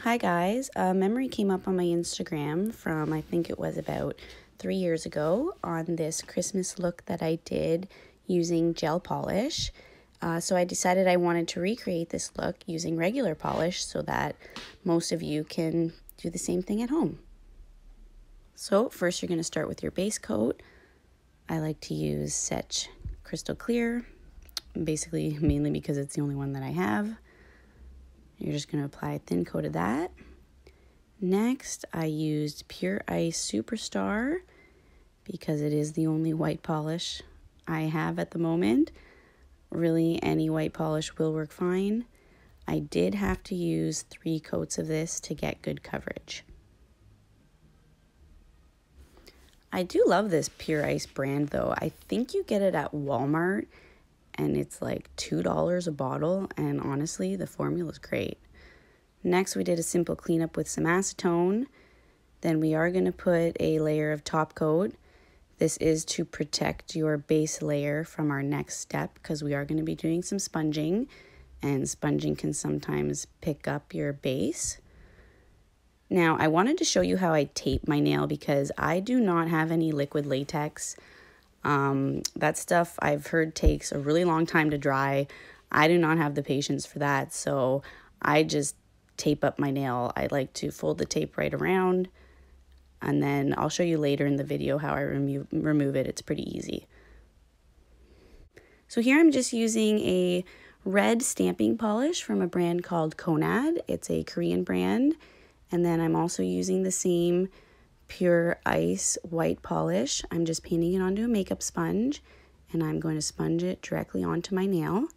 Hi guys, a memory came up on my Instagram from I think it was about 3 years ago on this Christmas look that I did using gel polish. So I decided I wanted to recreate this look using regular polish so that most of you can do the same thing at home. So first you're going to start with your base coat. I like to use Seche Crystal Clear, basically mainly because it's the only one that I have. You're just going to apply a thin coat of that. Next, I used Pure Ice Superstar because it is the only white polish I have at the moment. Really, any white polish will work fine. I did have to use 3 coats of this to get good coverage. I do love this Pure Ice brand though. I think you get it at Walmart and it's like $2 a bottle, and honestly, the formula is great. Next, we did a simple cleanup with some acetone. Then we are going to put a layer of top coat. This is to protect your base layer from our next step because we are going to be doing some sponging, and sponging can sometimes pick up your base. Now, I wanted to show you how I tape my nail because I do not have any liquid latex. That stuff I've heard takes a really long time to dry. I do not have the patience for that, so I just tape up my nail. I like to fold the tape right around, and then I'll show you later in the video how I remove it. It's pretty easy. So here I'm just using a red stamping polish from a brand called Konad. It's a Korean brand. And then I'm also using the same Pure Ice white polish. I'm just painting it onto a makeup sponge, and I'm going to sponge it directly onto my nail.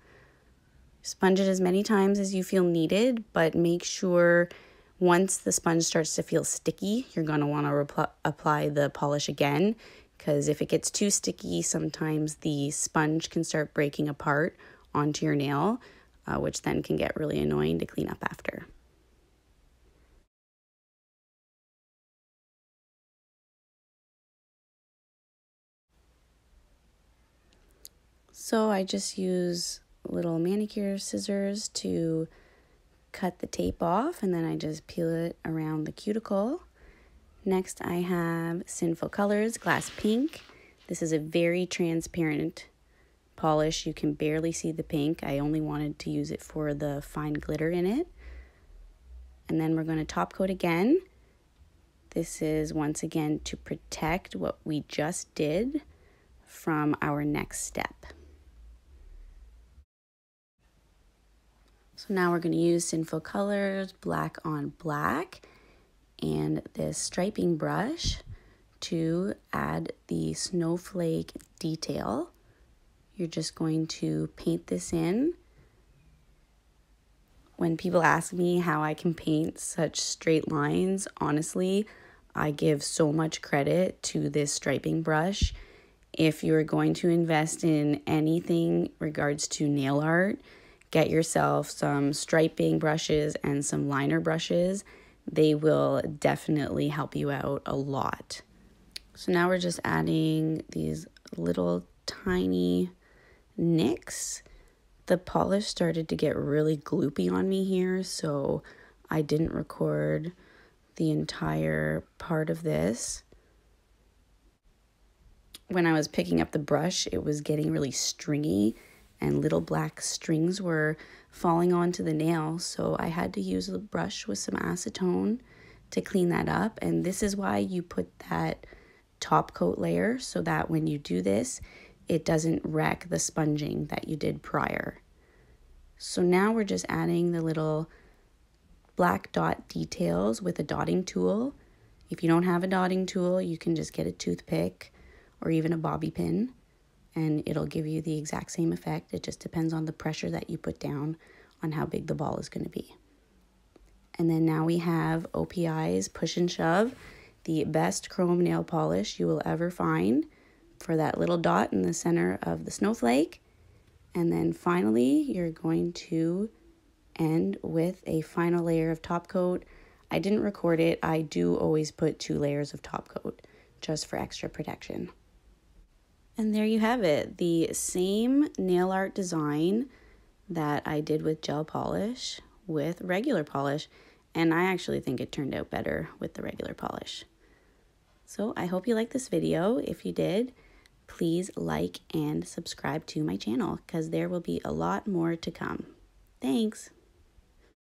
Sponge it as many times as you feel needed, but make sure once the sponge starts to feel sticky, you're going to want to apply the polish again, because if it gets too sticky, sometimes the sponge can start breaking apart onto your nail, which then can get really annoying to clean up after. So I just use little manicure scissors to cut the tape off, and then I just peel it around the cuticle. Next I have Sinful Colors Glass Pink. This is a very transparent polish. You can barely see the pink. I only wanted to use it for the fine glitter in it. And then we're going to top coat again. This is once again to protect what we just did from our next step. So now we're going to use Sinful Colors, black on black, and this striping brush to add the snowflake detail. You're just going to paint this in. When people ask me how I can paint such straight lines, honestly, I give so much credit to this striping brush. If you're going to invest in anything regards to nail art, get yourself some striping brushes and some liner brushes. They will definitely help you out a lot. So now we're just adding these little tiny nicks. The polish started to get really gloopy on me here, so I didn't record the entire part of this. When I was picking up the brush, it was getting really stringy, and little black strings were falling onto the nail, so I had to use a brush with some acetone to clean that up. And this is why you put that top coat layer, so that when you do this, it doesn't wreck the sponging that you did prior. So now we're just adding the little black dot details with a dotting tool. If you don't have a dotting tool, you can just get a toothpick or even a bobby pin, and it'll give you the exact same effect. It just depends on the pressure that you put down on how big the ball is going to be. And then now we have OPI's Push and Shove, the best chrome nail polish you will ever find for that little dot in the center of the snowflake. And then finally, you're going to end with a final layer of top coat. I didn't record it. I do always put 2 layers of top coat just for extra protection. And there you have it, the same nail art design that I did with gel polish with regular polish. And I actually think it turned out better with the regular polish. So I hope you liked this video. If you did, please like and subscribe to my channel because there will be a lot more to come. Thanks.